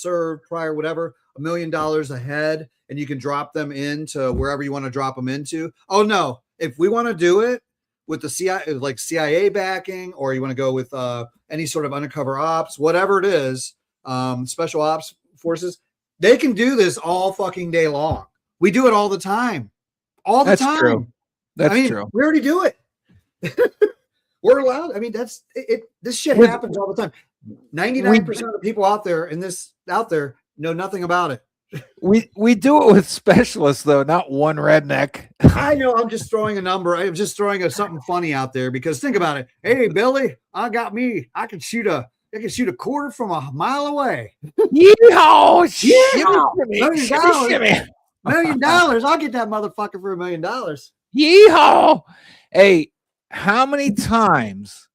whatever, $1 million a head, and you can drop them into wherever you want to drop them into. Oh no, if we want to do it with the CIA backing, or you want to go with any sort of undercover ops, whatever it is, special ops forces, they can do this all fucking day long. We do it all the time. That's true. That's true. We already do it. We're allowed. I mean, that's it. This shit happens all the time. 99% of the people out there know nothing about it. We do it with specialists though, not one redneck. I know. I'm just throwing a number. I'm just throwing something funny out there because think about it. Hey, Billy, I can shoot a quarter from a mile away. Yeehaw! $1 million. I'll get that motherfucker for $1 million. Yeehaw! Hey, how many times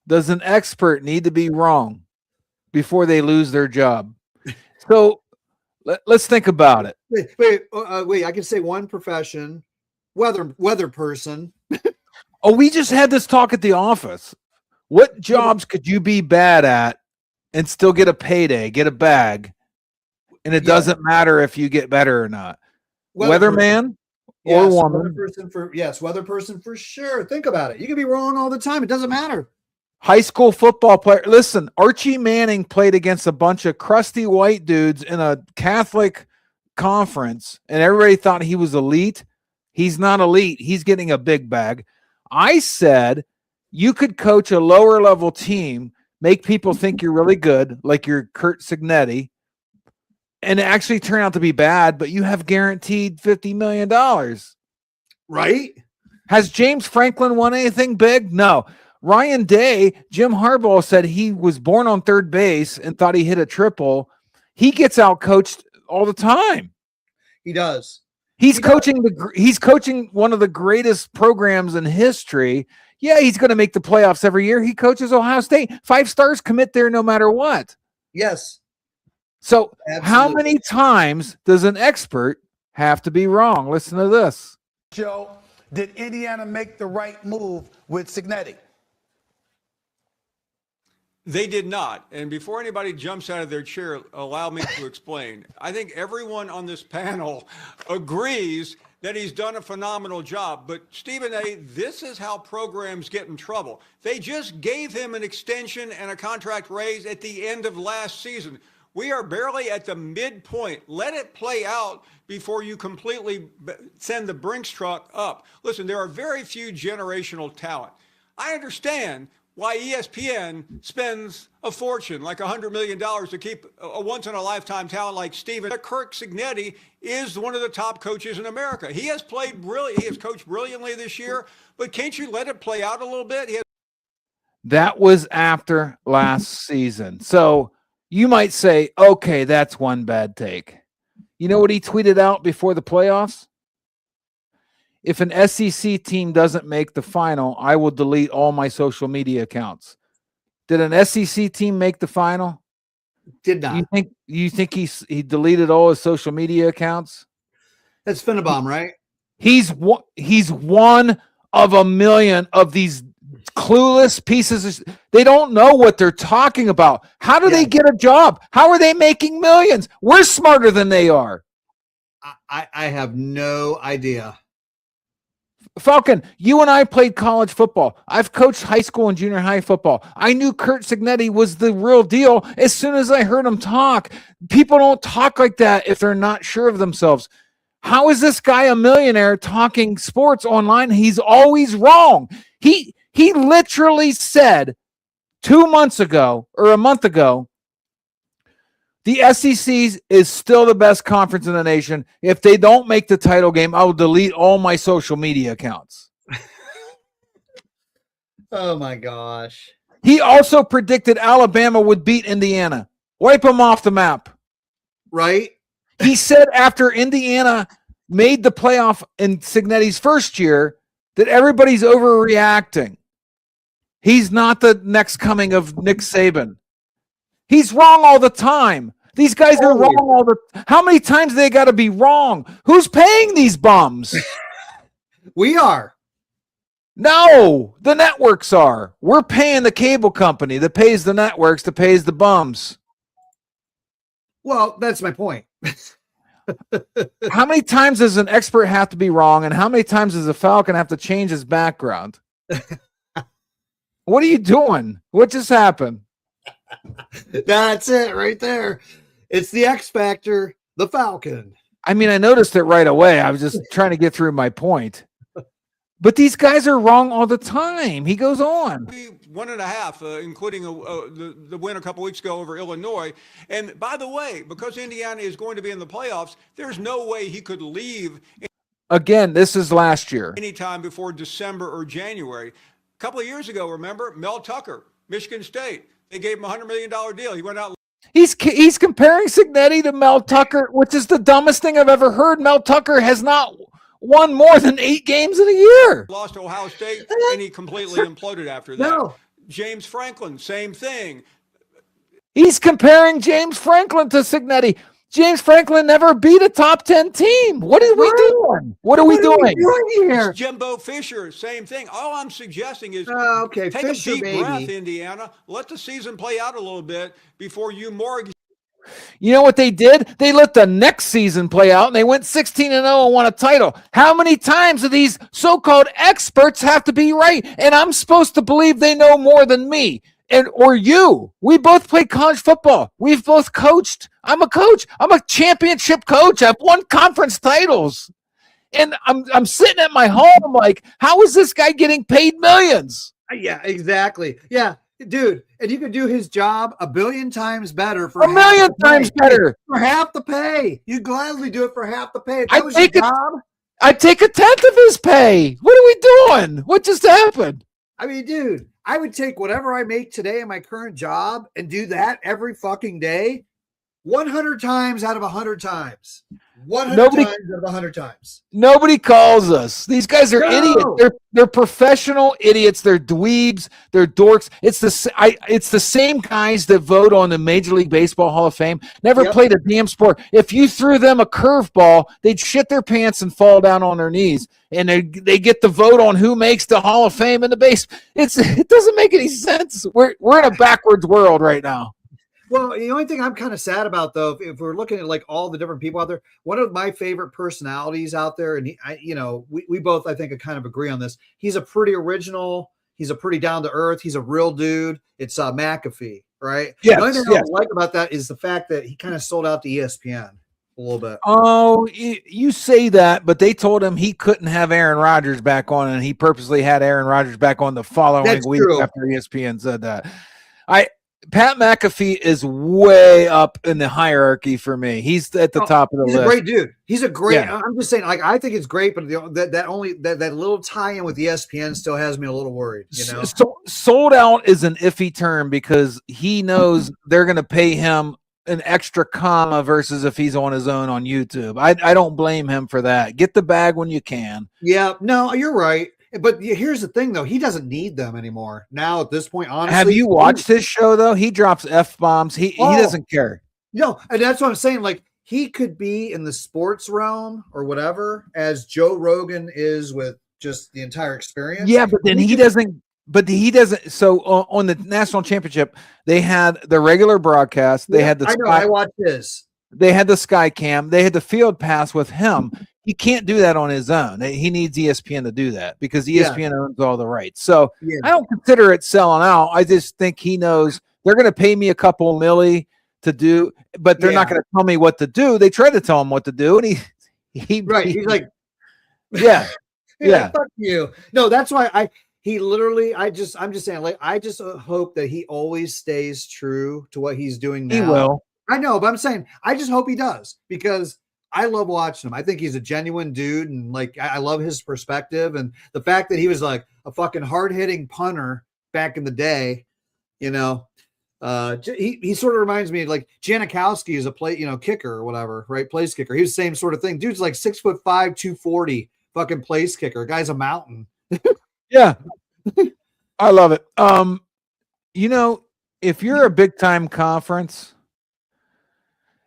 does an expert need to be wrong before they lose their job? So let's think about it. Wait! I can say one profession, weather person. Oh, we just had this talk at the office. What jobs could you be bad at and still get a payday, get a bag, and it doesn't matter if you get better or not? Weatherman or woman? Weather person for sure. Think about it. You can be wrong all the time. It doesn't matter. High school football player. Listen, Archie Manning played against a bunch of crusty white dudes in a Catholic conference, and everybody thought he was elite. He's not elite. He's getting a big bag. I said you could coach a lower level team, make people think you're really good, like you're Kurt Signetti, and actually turn out to be bad, but you have guaranteed $50 million. Right? Has James Franklin won anything big? No. Ryan Day, Jim Harbaugh said he was born on third base and thought he hit a triple. He gets out coached all the time. He does. He's coaching one of the greatest programs in history. Yeah, he's going to make the playoffs every year. He coaches Ohio State. 5 stars commit there no matter what. Yes. So Absolutely. How many times does an expert have to be wrong? Listen to this. Joe, did Indiana make the right move with Signetti? They did not. And before anybody jumps out of their chair, allow me to explain. I think everyone on this panel agrees that he's done a phenomenal job. But Stephen A., this is how programs get in trouble. They just gave him an extension and a contract raise at the end of last season. We are barely at the midpoint. Let it play out before you completely send the Brinks truck up. Listen, there are very few generational talent. I understand why ESPN spends a fortune, like $100 million, to keep a once-in-a-lifetime talent like Steven. Kirk Signetti is one of the top coaches in America. He has played brilliant. He has coached brilliantly this year, but can't you let it play out a little bit? That was after last season. So you might say, okay, that's one bad take. You know what he tweeted out before the playoffs? If an SEC team doesn't make the final, I will delete all my social media accounts. Did an SEC team make the final? Did not. You think he deleted all his social media accounts? That's Finnebom, right? He's one of a million of these clueless pieces. They don't know what they're talking about. How do they get a job? How are they making millions? We're smarter than they are. I have no idea. Falcon, you and I played college football. I've coached high school and junior high football. I knew Kurt Signetti was the real deal as soon as I heard him talk. People don't talk like that if they're not sure of themselves. How is this guy a millionaire talking sports online? He's always wrong. He literally said 2 months ago or a month ago, the SEC is still the best conference in the nation. If they don't make the title game, I will delete all my social media accounts. Oh, my gosh. He also predicted Alabama would beat Indiana. Wipe them off the map. Right? He said after Indiana made the playoff in Signetti's first year that everybody's overreacting. He's not the next coming of Nick Saban. He's wrong all the time. These guys are wrong all the time. How many times do they got to be wrong? Who's paying these bums? We are. No, the networks are. We're paying the cable company that pays the networks that pays the bums. Well, that's my point. How many times does an expert have to be wrong, and how many times does a Falcon have to change his background? What are you doing? What just happened? That's it right there. It's the X Factor, the Falcon. I mean, I noticed it right away. I was just trying to get through my point. But these guys are wrong all the time. He goes on. 1.5, including the win a couple weeks ago over Illinois. And by the way, because Indiana is going to be in the playoffs, there's no way he could leave. Again, this is last year. Anytime before December or January. A couple of years ago, remember, Mel Tucker, Michigan State. They gave him a $100 million deal. He went out. He's comparing Signetti to Mel Tucker, which is the dumbest thing I've ever heard. Mel Tucker has not won more than 8 games in a year. Lost to Ohio State, and he completely imploded after that. No. James Franklin, same thing. He's comparing James Franklin to Signetti. James Franklin never beat a top 10 team. What are we doing? What are we doing here? Jimbo Fisher, same thing. All I'm suggesting is take Fisher, a deep breath, Indiana. Let the season play out a little bit before you mortgage. You know what they did? They let the next season play out, and they went 16-0 and won a title. How many times do these so-called experts have to be right? And I'm supposed to believe they know more than me or you. We both played college football. We've both coached. I'm a coach. I'm a championship coach. I've won conference titles. And I'm sitting at my home like, how is this guy getting paid millions? Yeah, exactly. Yeah. dude, and you could do his job a billion times better for a million times better for half the pay. You'd gladly do it for half the pay. If that I'd was your job. I'd take a tenth of his pay. What are we doing? What just happened? I mean, dude, I would take whatever I make today in my current job and do that every fucking day 100 times out of 100 times. 100 times out of 100 times. Nobody calls us. These guys are idiots. They're professional idiots. They're dweebs. They're dorks. It's the same guys that vote on the Major League Baseball Hall of Fame. Never played a damn sport. If you threw them a curveball, they'd shit their pants and fall down on their knees. And they get the vote on who makes the Hall of Fame in the base. It doesn't make any sense. We're in a backwards world right now. Well, the only thing I'm kind of sad about, though, if we're looking at like all the different people out there, one of my favorite personalities out there, and we both, I think, kind of agree on this. He's a pretty original. He's a pretty down to earth. He's a real dude. It's McAfee, right? Yes, the only thing I like about that is the fact that he kind of sold out to ESPN a little bit. Oh, you say that, but they told him he couldn't have Aaron Rodgers back on, and he purposely had Aaron Rodgers back on the following week after ESPN said that. Pat McAfee is way up in the hierarchy for me. He's at the top of the list. He's a great dude. He's a great. Yeah. I'm just saying, like, I think it's great, but that little tie-in with ESPN still has me a little worried. You know, sold out is an iffy term because he knows they're going to pay him an extra comma versus if he's on his own on YouTube. I don't blame him for that. Get the bag when you can. Yeah, no, you're right. But here's the thing, though. He doesn't need them anymore. Now, at this point, honestly. Have you watched his show, though? He drops F-bombs. He doesn't care. No, and that's what I'm saying. Like, he could be in the sports realm or whatever, as Joe Rogan is with just the entire experience. Yeah, but then he doesn't. But he doesn't. So on the national championship, they had the regular broadcast. They had the. I know. I watched this. They had the Sky Cam. They had the field pass with him. He can't do that on his own. He needs ESPN to do that because ESPN owns all the rights. So I don't consider it selling out. I just think he knows they're going to pay me a couple milli to do, but they're not going to tell me what to do. They try to tell him what to do, and he's like, yeah, fuck you. No, that's why I'm just saying, like, I just hope that he always stays true to what he's doing now. He will. I know, but I'm saying I just hope he does because I love watching him. I think he's a genuine dude, and like I love his perspective and the fact that he was like a fucking hard-hitting punter back in the day. You know, he sort of reminds me of like Janikowski is a kicker or whatever, right? Place kicker. He was the same sort of thing. Dude's like 6'5", 240, fucking place kicker. Guy's a mountain. Yeah, I love it. If you're a big time conference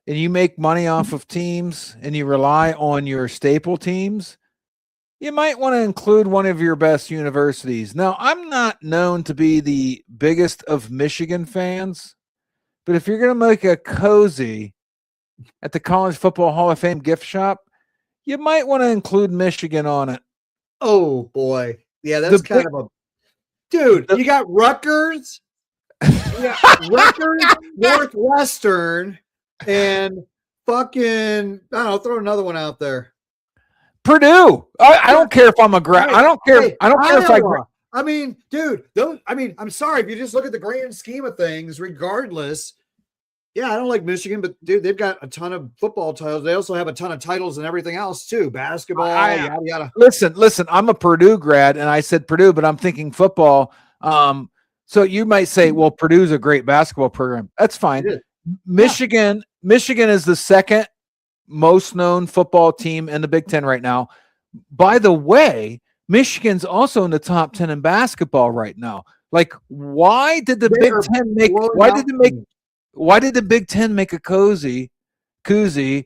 and you make money off of teams and you rely on your staple teams, you might want to include one of your best universities. Now, I'm not known to be the biggest of Michigan fans, but if you're going to make a cozy at the College Football Hall of Fame gift shop, you might want to include Michigan on it. Oh, boy. Yeah, that's dude, you got Rutgers, Northwestern, and fucking, I don't know, throw another one out there. Purdue. I don't care if I'm a grad. I don't care. I don't care if I mean, dude, I'm sorry if you just look at the grand scheme of things, regardless. Yeah, I don't like Michigan, but dude, they've got a ton of football titles. They also have a ton of titles and everything else too. Basketball, yada yada. Listen, I'm a Purdue grad, and I said Purdue, but I'm thinking football. So you might say, well, Purdue's a great basketball program. That's fine. Michigan is the second most known football team in the Big Ten right now. By the way, Michigan's also in the top 10 in basketball right now. Like, why did the Big Ten make? Why did the Big Ten make a koozie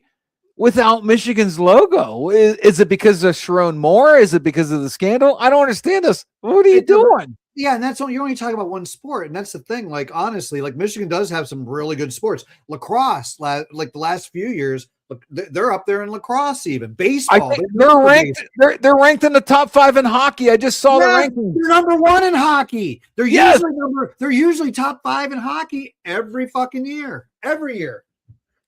without Michigan's logo? Is it because of Sharon Moore? Is it because of the scandal? I don't understand this. What are you doing? Yeah, and you're only talking about one sport, and that's the thing. Like, honestly, like Michigan does have some really good sports. Lacrosse, like the last few years, they're up there in lacrosse. Even baseball, they're ranked. They're ranked in the top 5 in hockey. I just saw the rankings. They're number 1 in hockey. They're usually top 5 in hockey every fucking year. Every year.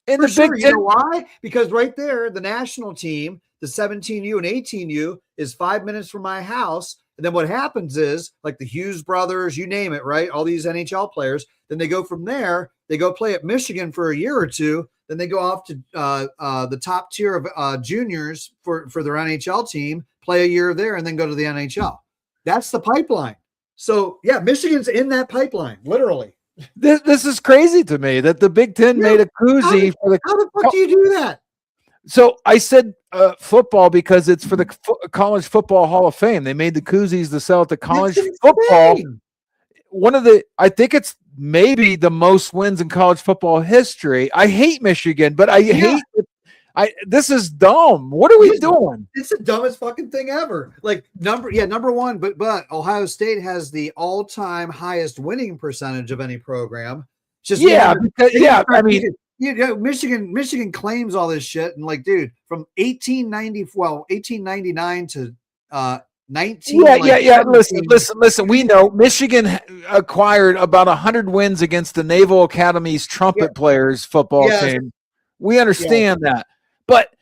In the Big Ten, you know why? Because right there, the national team, the 17U and 18U, is 5 minutes from my house. And then what happens is, like the Hughes brothers, you name it, right? All these NHL players. Then they go from there. They go play at Michigan for a year or two. Then they go off to the top tier of juniors for their NHL team, play a year there, and then go to the NHL. That's the pipeline. So, yeah, Michigan's in that pipeline, literally. This is crazy to me that the Big Ten made a koozie for the. How the fuck do you do that? So I said football because it's for the College Football Hall of Fame. They made the koozies to sell at the college football. I think it's maybe the most wins in college football history. I hate Michigan, but I hate it. This is dumb. What are we doing? It's the dumbest fucking thing ever. Like number one, but Ohio State has the all-time highest winning percentage of any program. I mean, Michigan claims all this shit, and like, dude, from 1899 to 19. Listen. We know Michigan acquired about 100 wins against the Naval Academy's trumpet players football team. We understand that, but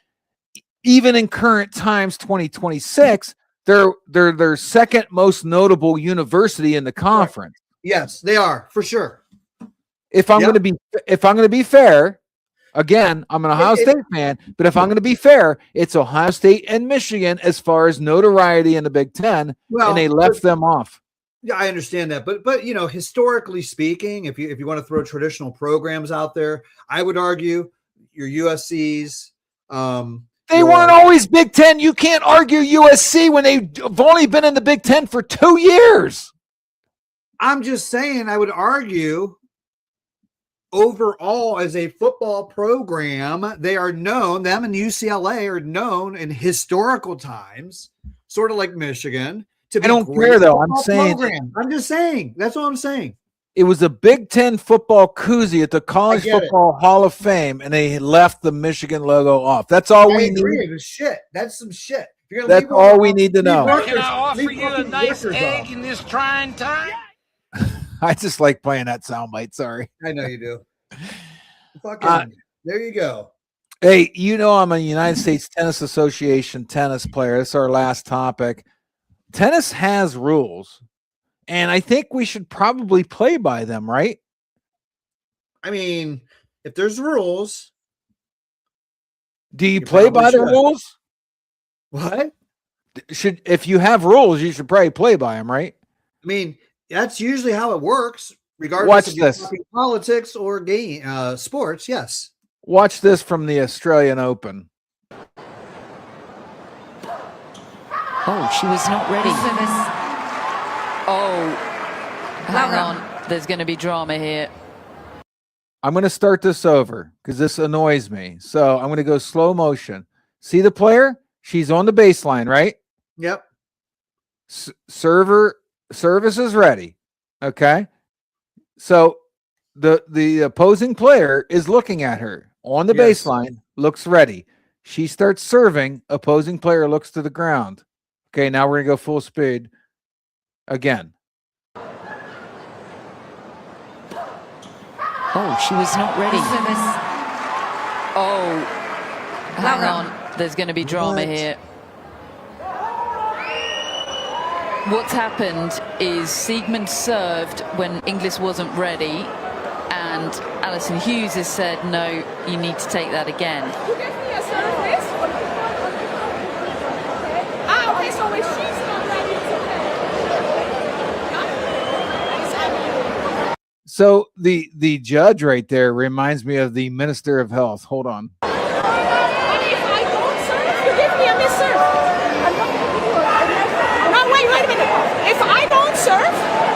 even in current times, 2026, they're their second most notable university in the conference. Yes, they are for sure. If I'm going to be fair, again, I'm an Ohio State fan, but if I'm going to be fair, it's Ohio State and Michigan as far as notoriety in the Big Ten, and they left them off. Yeah, I understand that, but you know, historically speaking, if you want to throw traditional programs out there, I would argue your USC's. They weren't always Big Ten. You can't argue USC when they've only been in the Big Ten for 2 years. I'm just saying, I would argue. Overall, as a football program, they are known, them and UCLA are known in historical times, sort of like Michigan. To be I don't care, though. I'm just saying. That's all I'm saying. It was a Big Ten football koozie at the College Football Hall of Fame, and they left the Michigan logo off. That's all we need. It's shit. That's some shit. That's all we need to know. Can I offer you a nice egg in this trying time? I just like playing that soundbite. Sorry. I know you do. Fucking, there you go. Hey, you know I'm a United States Tennis Association tennis player. That's our last topic. Tennis has rules, and I think we should probably play by them, right? I mean, if there's rules. Do you play by the rules? What? If you have rules, you should probably play by them, right? I mean, that's usually how it works, regardless of this politics or game sports. Yes. Watch this from the Australian Open. Oh, she was not ready. Oh, hang on. There's going to be drama here. I'm going to start this over because this annoys me. So I'm going to go slow motion. See the player? She's on the baseline, right? Yep. Service is ready. Okay. So the opposing player is looking at her on the baseline, looks ready. She starts serving. Opposing player looks to the ground. Okay. Now we're going to go full speed again. Oh, she was not ready. Oh, hang on. There's going to be drama here. What's happened is Siegmund served when Inglis wasn't ready, and Alison Hughes has said, no, you need to take that again. You gave me a service? Ah, okay, so if she's not ready, it's okay. So the judge right there reminds me of the Minister of Health. Hold on.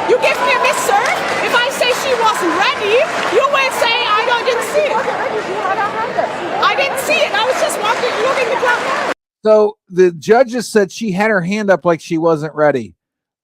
You give me a miss serve. If I say she wasn't ready, you will say I didn't see it. I didn't see it. I was just looking the ground. So the judges said she had her hand up like she wasn't ready.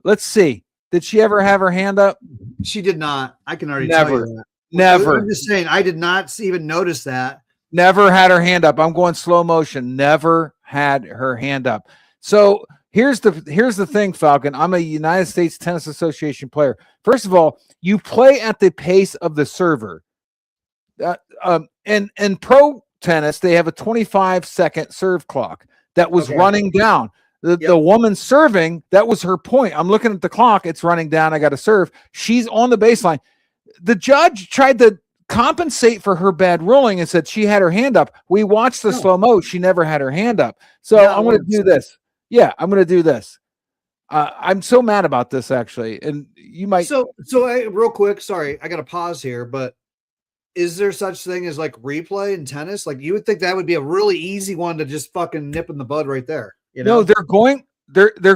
Let's see. Did she ever have her hand up? She did not. I can already tell you that. Never. I'm just saying, I did not even notice that. Never had her hand up. I'm going slow motion. Never had her hand up. So here's the thing, Falcon. I'm a United States Tennis Association player. First of all, you play at the pace of the server. In pro tennis, they have a 25-second serve clock that was running down. The woman serving, that was her point. I'm looking at the clock. It's running down. I got to serve. She's on the baseline. The judge tried to compensate for her bad ruling and said she had her hand up. We watched the slow-mo. She never had her hand up. So I'm going to do this. Yeah, I'm going to do this. I'm so mad about this, actually. And you might. So real quick, sorry, I got to pause here, but is there such thing as like replay in tennis? Like you would think that would be a really easy one to just fucking nip in the bud right there. You know? No, they're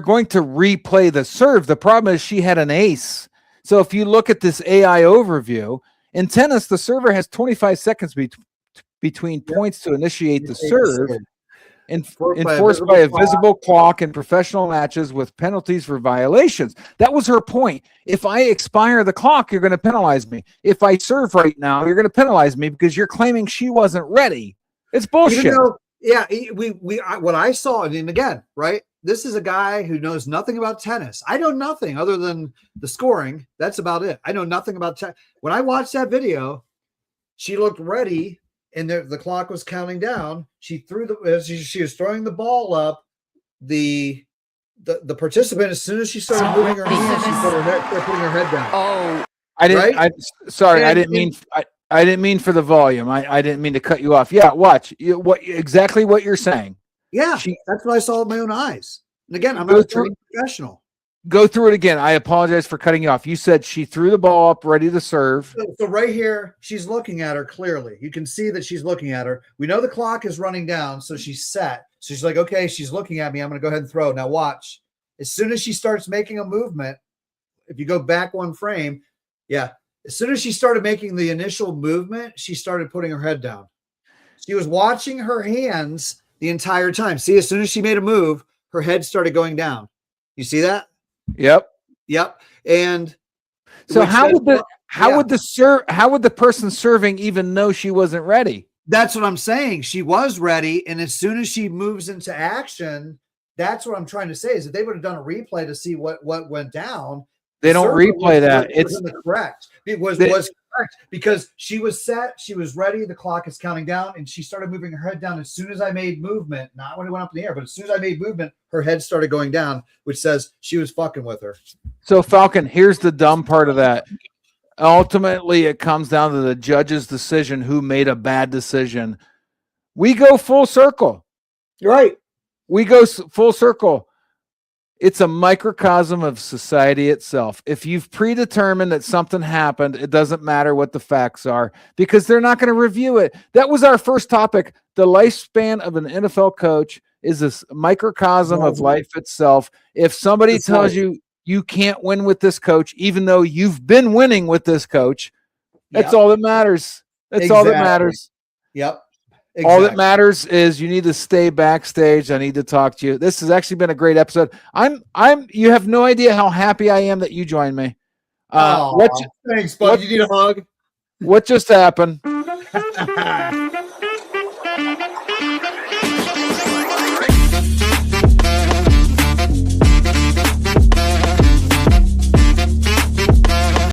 going to replay the serve. The problem is she had an ace. So if you look at this AI overview, in tennis, the server has 25 seconds between points to initiate the serve, enforced by a visible clock in professional matches with penalties for violations. That was her point. If I expire the clock, you're going to penalize me. If I serve right now, you're going to penalize me because you're claiming she wasn't ready. It's bullshit. What I saw, and again, right? This is a guy who knows nothing about tennis. I know nothing other than the scoring. That's about it. I know nothing about tennis. When I watched that video, she looked ready, and the clock was counting down. She threw she was throwing the ball up. The participant, as soon as she started moving her hands, she started putting her head down. Oh, I didn't. Right? I didn't mean for the volume. I didn't mean to cut you off. Yeah, watch exactly what you're saying. Yeah, that's what I saw with my own eyes. And again, I'm not a trained professional. Go through it again. I apologize for cutting you off. You said she threw the ball up, ready to serve. So right here, she's looking at her clearly. You can see that she's looking at her. We know the clock is running down, so she's set. So she's like, okay, she's looking at me. I'm going to go ahead and throw. Now watch. As soon as she starts making a movement, if you go back one frame, yeah. As soon as she started making the initial movement, she started putting her head down. She was watching her hands the entire time. See, as soon as she made a move, her head started going down. You see that? Yep. And so how would the person serving even know she wasn't ready? That's what I'm saying. She was ready, and as soon as she moves into action, that's what I'm trying to say is that they would have done a replay to see what went down. They don't replay that. It's correct. It was correct because she was set. She was ready. The clock is counting down, and she started moving her head down as soon as I made movement. Not when it went up in the air, but as soon as I made movement, her head started going down, which says she was fucking with her. So Falcon, here's the dumb part of that. Ultimately, it comes down to the judge's decision who made a bad decision. We go full circle. You're right. We go full circle. It's a microcosm of society itself. If you've predetermined that something happened, it doesn't matter what the facts are because they're not going to review it. That was our first topic. The lifespan of an NFL coach is a microcosm of life itself. If somebody tells you you can't win with this coach, even though you've been winning with this coach, that's all that matters. That's all that matters. Yep. Exactly. All that matters is you need to stay backstage. I need to talk to you. This has actually been a great episode. You have no idea how happy I am that you joined me. Thanks, bud. You need a hug? What just happened?